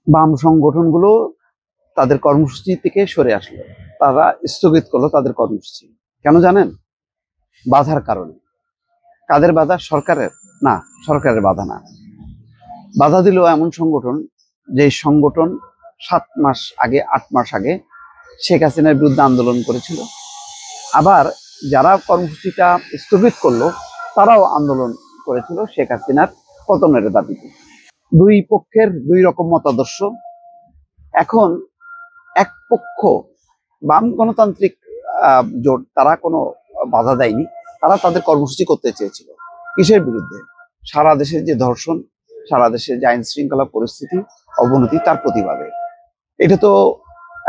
বাম সংগঠনগুলো তাদের কর্মসূচি থেকে সরে আসলো, তারা স্থগিত করলো তাদের কর্মসূচি। কেন জানেন? বাধার কারণে। কাদের বাধা? সরকারের না, সরকারের বাধা না। বাধা দিল এমন সংগঠন, যে সংগঠন 7 মাস আগে 8 মাস আগে শেখ হাসিনার বিরুদ্ধে আন্দোলন করেছিল। আবার যারা কর্মসূচিটা স্থগিত করলো তারাও আন্দোলন করেছিল শেখ হাসিনার পতনের দাবিতে। দুই পক্ষের দুই রকম মতাদর্শ। এখন এক পক্ষ বাম গণতান্ত্রিক জোট, তারা কোনো বাধা দেয়নি, তারা তাদের কর্মসূচি করতে চেয়েছিল। কিসের বিরুদ্ধে? সারা দেশের যে ধর্ষণ, সারা দেশের যে আইন শৃঙ্খলা পরিস্থিতি অবনতি, তার প্রতিবাদে। এটা তো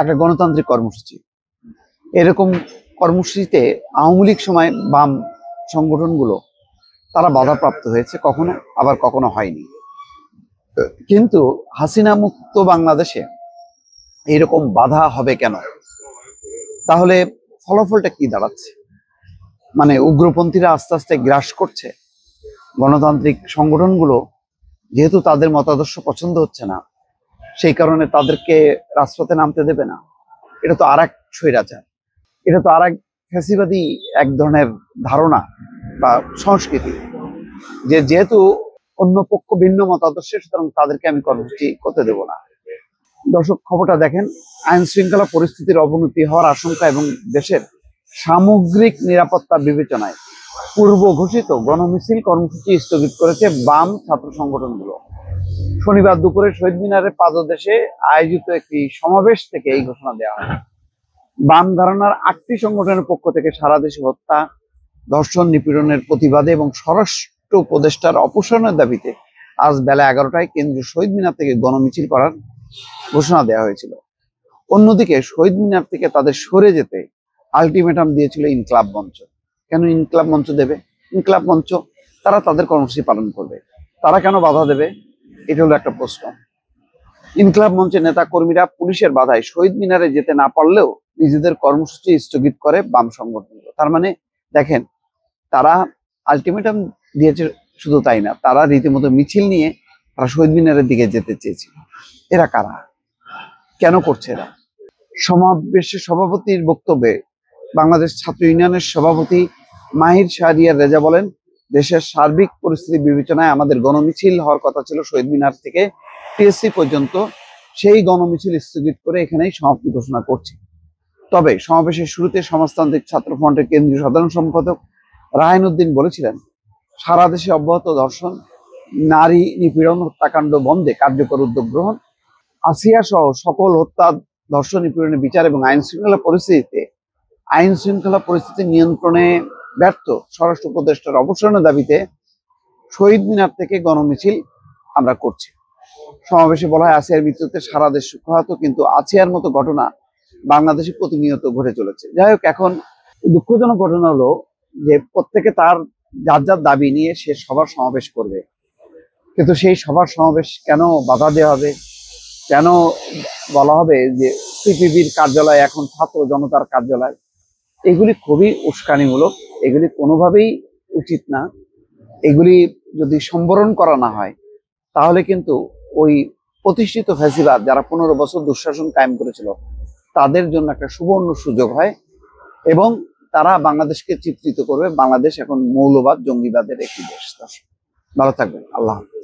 একটা গণতান্ত্রিক কর্মসূচি। এরকম কর্মসূচিতে আওয়ামী লীগ সময় বাম সংগঠনগুলো তারা বাধাপ্রাপ্ত হয়েছে, কখনো আবার কখনো হয়নি। কিন্তু হাসিনা মুক্ত বাংলাদেশে এরকম বাধা হবে কেন? তাহলে ফলাফলটা কি দাঁড়াচ্ছে? মানে উগ্রপন্থীরা আস্তে আস্তে গ্রাস করছে গণতান্ত্রিক সংগঠনগুলো, যেহেতু তাদের মতাদর্শ পছন্দ হচ্ছে না, সেই কারণে তাদেরকে রাজপথে নামতে দেবে না। এটা তো আর এক স্বৈরাচার, এটা তো আর এক ফ্যাসিবাদী এক ধরনের ধারণা বা সংস্কৃতি, যে যেহেতু অন্য পক্ষ ভিন্ন মতাদর্শের, সুতরাং তাদেরকে আমি কর্মসূচি করতে দেব না। দর্শক, খবরটা দেখেন। আইন শৃঙ্খলা পরিস্থিতির অবনতি হওয়ার আশঙ্কা এবং দেশের সামগ্রিক নিরাপত্তা বিবেচনায় পূর্ব ঘোষিত গণমিছিল কর্মসূচি স্থগিত করেছে বাম ছাত্র সংগঠনগুলো। শনিবার দুপুরে শহীদ মিনারের পাদদেশে আয়োজিত একটি সমাবেশ থেকে এই ঘোষণা দেওয়া হয়। বাম ধারণার 8টি সংগঠনের পক্ষ থেকে সারা দেশে হত্যা, ধর্ষণ, নিপীড়নের প্রতিবাদে এবং স্বরাষ্ট্র উপদেষ্টার অপসারণের দাবিতে আজ বেলা 11টায় কেন্দ্রীয় শহীদ মিনার থেকে গণমিছিল করার ঘোষণা দেওয়া হয়েছিল। অন্যদিকে শহীদ মিনার থেকে তাদের সরে যেতে আলটিমেটাম দিয়েছিল ইনকলাব মঞ্চ। কেন ইনকলাব মঞ্চ দেবে? ইনকলাব মঞ্চ তারা তাদের কর্মসূচি পালন করবে, তারা কেন বাধা দেবে? এটা হলো একটা প্রশ্ন। ইনকলাব মঞ্চের নেতা কর্মীরা পুলিশের বাধায় শহীদ মিনারে যেতে না পারলেও নিজেদের কর্মসূচি স্থগিত করে বাম সংগঠনগুলো। তার মানে দেখেন, তারা আলটিমেটাম দিয়েছে, শুধু তাই না, তারা রীতিমতো মিছিল নিয়ে তারা শহীদ মিনারের দিকে যেতে চেয়েছিল। এরা কারা? কেন করছে এরা? সমাবেশের সভাপতির বক্তব্যে বাংলাদেশ ছাত্র ইউনিয়নের সভাপতি মাহির শাহরিয়ার রেজা বলেন, দেশের সার্বিক পরিস্থিতি বিবেচনায় আমাদের গণমিছিল হওয়ার কথা ছিল শহীদ মিনার থেকে টিএসসি পর্যন্ত। সেই গণমিছিল স্থগিত করে এখানেই সমাপ্তি ঘোষণা করছি। তবে সমাবেশের শুরুতে সমাজতান্ত্রিক ছাত্র ফ্রন্টের কেন্দ্রীয় সাধারণ সম্পাদক রায়ন উদ্দিন বলেছিলেন, সারা দেশে অব্যাহত ধর্ষণ, নারী নিপীড়ন, হত্যাকাণ্ড বন্ধে কার্যকর উদ্যোগ গ্রহণ, আসিয়া সহ সকল হত্যা, ধর্ষণ, নিপীড়নের বিচার এবং আইন শৃঙ্খলা পরিস্থিতি নিয়ন্ত্রণে ব্যর্থ স্বরাষ্ট্র উপদেষ্টার অবসারণের দাবিতে শহীদ মিনার থেকে গণমিছিল আমরা করছি। সমাবেশে বলা হয়, আসিয়ার মৃত্যুতে সারা দেশ শোকাহত, কিন্তু আসিয়ার মতো ঘটনা বাংলাদেশে প্রতিনিয়ত ঘটে চলেছে। যাই হোক, এখন দুঃখজনক ঘটনা হলো যে প্রত্যেকে তার যার যার দাবি নিয়ে সে সবার সমাবেশ করবে, কিন্তু সেই সবার সমাবেশ কেন বাধা দেওয়া হবে? কেন বলা হবে যে সিপিবির কার্যালয় এখন ছাত্র জনতার কার্যালয়? এগুলি খুবই উস্কানিমূলক, এগুলি কোনোভাবেই উচিত না। এগুলি যদি সম্বরণ করা না হয়, তাহলে কিন্তু ওই প্রতিষ্ঠিত ফ্যাসিবাদ যারা 15 বছর দুঃশাসন কায়েম করেছিল, তাদের জন্য একটা সুবর্ণ সুযোগ হয় এবং তারা বাংলাদেশকে চিত্রিত করবে বাংলাদেশ এখন মৌলবাদ, জঙ্গিবাদের একটি দেশ। ভালো থাকবেন। আল্লাহ হাফেজ।